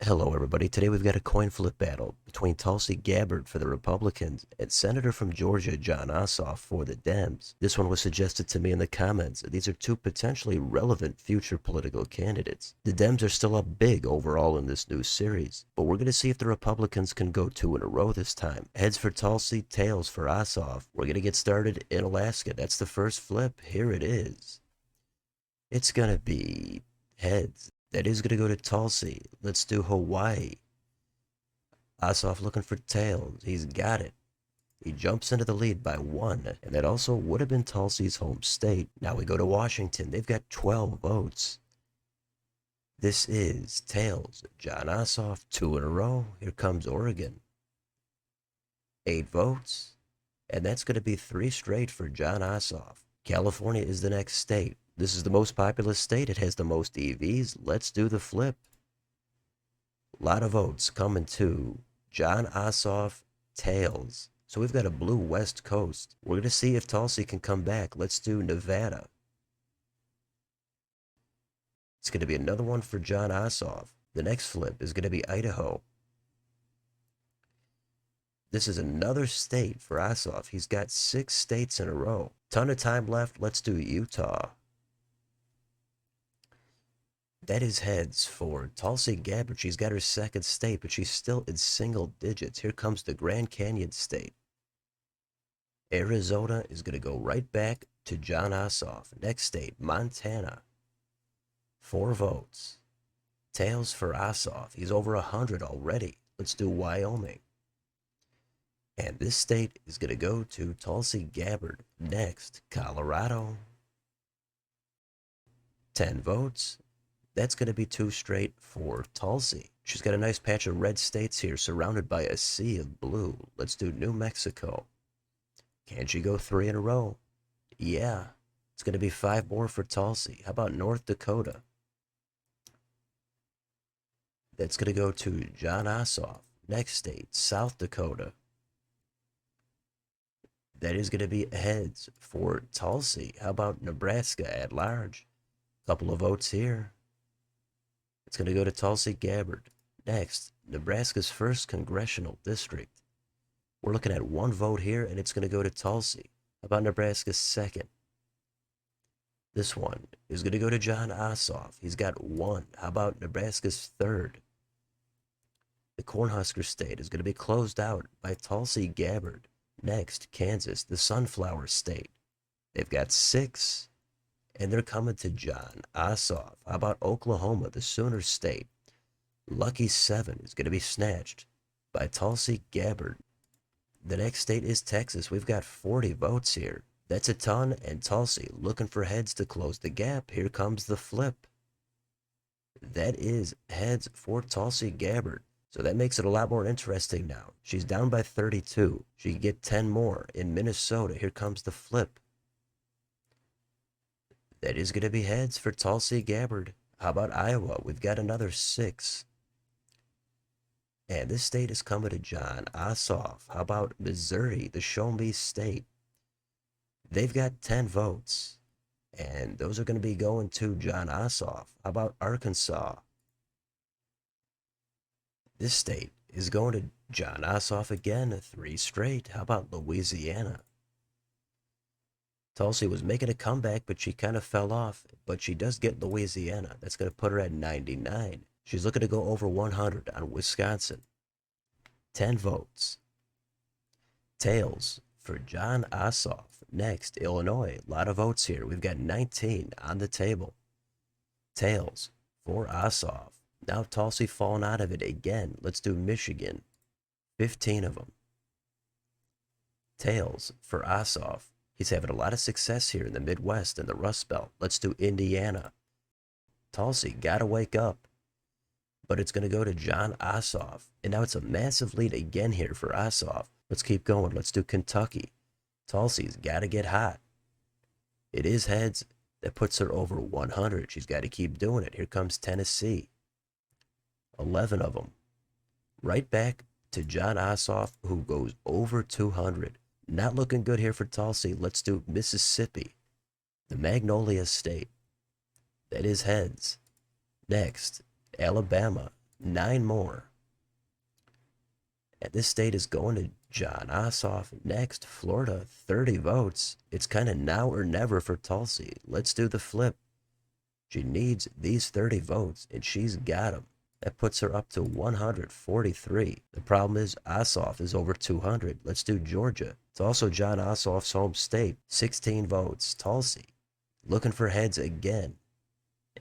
Hello, everybody. Today we've got a coin flip battle between Tulsi Gabbard for the Republicans and Senator from Georgia Jon Ossoff for the Dems. This one was suggested to me in the comments. These are two potentially relevant future political candidates. The Dems are still up big overall in this new series, but we're going to see if the Republicans can go two in a row this time. Heads for Tulsi, tails for Ossoff. We're going to get started in Alaska. That's the first flip. Here it is. It's going to be heads. That is going to go to Tulsi. Let's do Hawaii. Ossoff looking for tails. He's got it. He jumps into the lead by 1, and that also would have been Tulsi's home state. Now we go to Washington. They've got 12 votes. This is tails. Jon Ossoff, 2 in a row. Here comes Oregon. 8 votes. And that's going to be 3 straight for Jon Ossoff. California is the next state. This is the most populous state. It has the most EVs. Let's do the flip. A lot of votes coming to Jon Ossoff, tails. So we've got a blue West Coast. We're going to see if Tulsi can come back. Let's do Nevada. It's going to be another one for Jon Ossoff. The next flip is going to be Idaho. This is another state for Ossoff. He's got 6 states in a row. Ton of time left. Let's do Utah. That is heads for Tulsi Gabbard. She's got her second state, but she's still in single digits. Here comes the Grand Canyon state. Arizona is going to go right back to Jon Ossoff. Next state, Montana. 4 votes. Tails for Ossoff. He's over 100 already. Let's do Wyoming. And this state is going to go to Tulsi Gabbard. Next, Colorado. 10 votes. That's going to be 2 straight for Tulsi. She's got a nice patch of red states here surrounded by a sea of blue. Let's do New Mexico. Can she go 3 in a row? Yeah. It's going to be 5 more for Tulsi. How about North Dakota? That's going to go to Jon Ossoff. Next state, South Dakota. That is going to be heads for Tulsi. How about Nebraska at large? Couple of votes here. It's going to go to Tulsi Gabbard. Next, Nebraska's 1st congressional district. We're looking at 1 vote here, and it's going to go to Tulsi. How about Nebraska's 2nd? This one is going to go to Jon Ossoff. He's got 1. How about Nebraska's 3rd? The Cornhusker state is going to be closed out by Tulsi Gabbard. Next, Kansas, the Sunflower state. They've got 6. And they're coming to Jon Ossoff. How about Oklahoma, the Sooner state? Lucky 7 is going to be snatched by Tulsi Gabbard. The next state is Texas. We've got 40 votes here. That's a ton, and Tulsi looking for heads to close the gap. Here comes the flip. That is heads for Tulsi Gabbard. So that makes it a lot more interesting now. She's down by 32. She can get 10 more in Minnesota. Here comes the flip. That is going to be heads for Tulsi Gabbard. How about Iowa? We've got another 6. And this state is coming to Jon Ossoff. How about Missouri, the Show Me state? They've got 10 votes. And those are going to be going to Jon Ossoff. How about Arkansas? This state is going to Jon Ossoff again, 3 straight. How about Louisiana? Tulsi was making a comeback, but she kind of fell off. But she does get Louisiana. That's going to put her at 99. She's looking to go over 100 on Wisconsin. 10 votes. Tails for Jon Ossoff. Next, Illinois. A lot of votes here. We've got 19 on the table. Tails for Ossoff. Now Tulsi falling out of it again. Let's do Michigan. 15 of them. Tails for Ossoff. He's having a lot of success here in the Midwest and the Rust Belt. Let's do Indiana. Tulsi got to wake up. But it's going to go to Jon Ossoff. And now it's a massive lead again here for Ossoff. Let's keep going. Let's do Kentucky. Tulsi's got to get hot. It is heads. That puts her over 100. She's got to keep doing it. Here comes Tennessee. 11 of them. Right back to Jon Ossoff, who goes over 200. Not looking good here for Tulsi. Let's do Mississippi, the Magnolia State. That is heads. Next, Alabama. 9 more. And this state is going to Jon Ossoff. Next, Florida, 30 votes. It's kind of now or never for Tulsi. Let's do the flip. She needs these 30 votes, and she's got them. That puts her up to 143. The problem is Ossoff is over 200. Let's do Georgia. It's also Jon Ossoff's home state. 16 votes. Tulsi looking for heads again.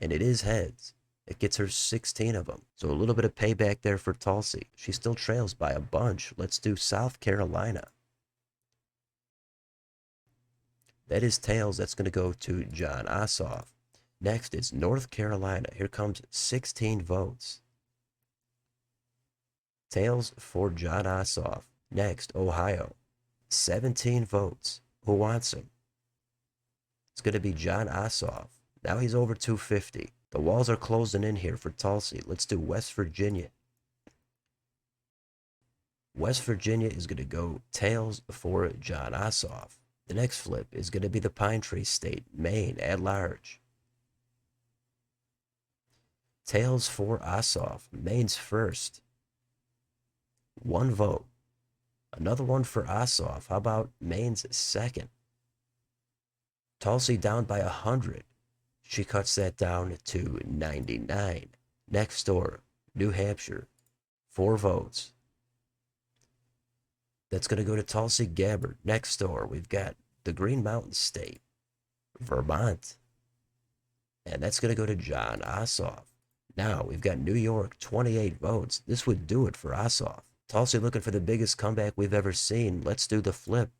And it is heads. It gets her 16 of them. So a little bit of payback there for Tulsi. She still trails by a bunch. Let's do South Carolina. That is tails. That's going to go to Jon Ossoff. Next, it's North Carolina. Here comes 16 votes. Tails for Jon Ossoff. Next, Ohio. 17 votes. Who wants him? It's going to be Jon Ossoff. Now he's over 250. The walls are closing in here for Tulsi. Let's do West Virginia. West Virginia is going to go tails for Jon Ossoff. The next flip is going to be the Pine Tree State, Maine, at large. Tails for Ossoff. Maine's first. 1 vote. Another one for Ossoff. How about Maine's second? Tulsi down by 100. She cuts that down to 99. Next door, New Hampshire. 4 votes. That's going to go to Tulsi Gabbard. Next door, we've got the Green Mountain State, Vermont. And that's going to go to Jon Ossoff. Now, we've got New York, 28 votes. This would do it for Ossoff. Tulsi looking for the biggest comeback we've ever seen. Let's do the flip.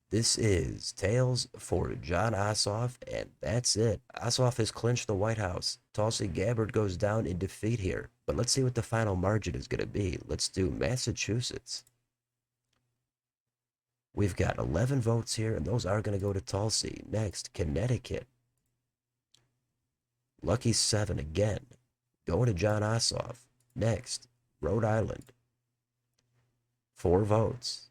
This is tails for Jon Ossoff, and that's it. Ossoff has clinched the White House. Tulsi Gabbard goes down in defeat here. But let's see what the final margin is going to be. Let's do Massachusetts. We've got 11 votes here, and those are going to go to Tulsi. Next, Connecticut. Lucky 7 again. Going to Jon Ossoff. Next, Rhode Island. 4 votes.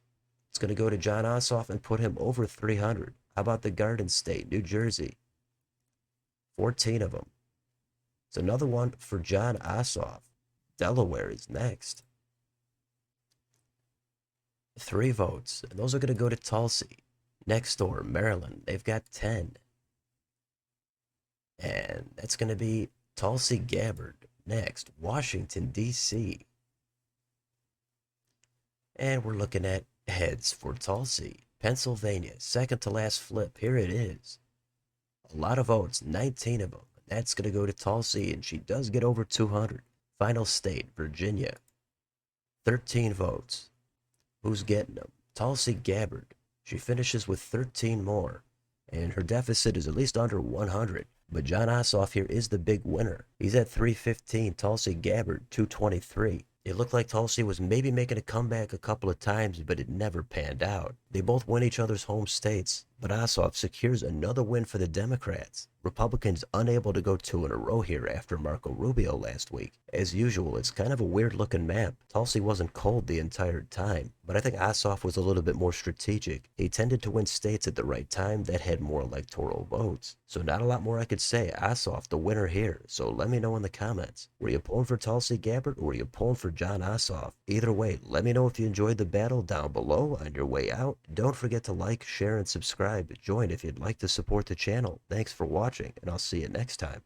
It's going to go to Jon Ossoff and put him over 300. How about the Garden State, New Jersey? 14 of them. It's another one for Jon Ossoff. Delaware is next. 3 votes, and those are going to go to Tulsi. Next door, Maryland. They've got 10. And that's going to be Tulsi Gabbard. Next, Washington, D.C. And we're looking at heads for Tulsi. Pennsylvania, second to last flip. Here it is. A lot of votes, 19 of them. That's going to go to Tulsi, and she does get over 200. Final state, Virginia. 13 votes. Who's getting them? Tulsi Gabbard. She finishes with 13 more, and her deficit is at least under 100. But Jon Ossoff here is the big winner. He's at 315. Tulsi Gabbard, 223. It looked like Tulsi was maybe making a comeback a couple of times, but it never panned out. They both win each other's home states, but Ossoff secures another win for the Democrats. Republicans unable to go 2 in a row here after Marco Rubio last week. As usual, it's kind of a weird looking map. Tulsi wasn't cold the entire time, but I think Ossoff was a little bit more strategic. He tended to win states at the right time that had more electoral votes. So not a lot more I could say. Ossoff, the winner here. So let me know in the comments. Were you pulling for Tulsi Gabbard or were you pulling for Jon Ossoff? Either way, let me know if you enjoyed the battle down below on your way out. Don't forget to like, share, and subscribe. Join if you'd like to support the channel. Thanks for watching, and I'll see you next time.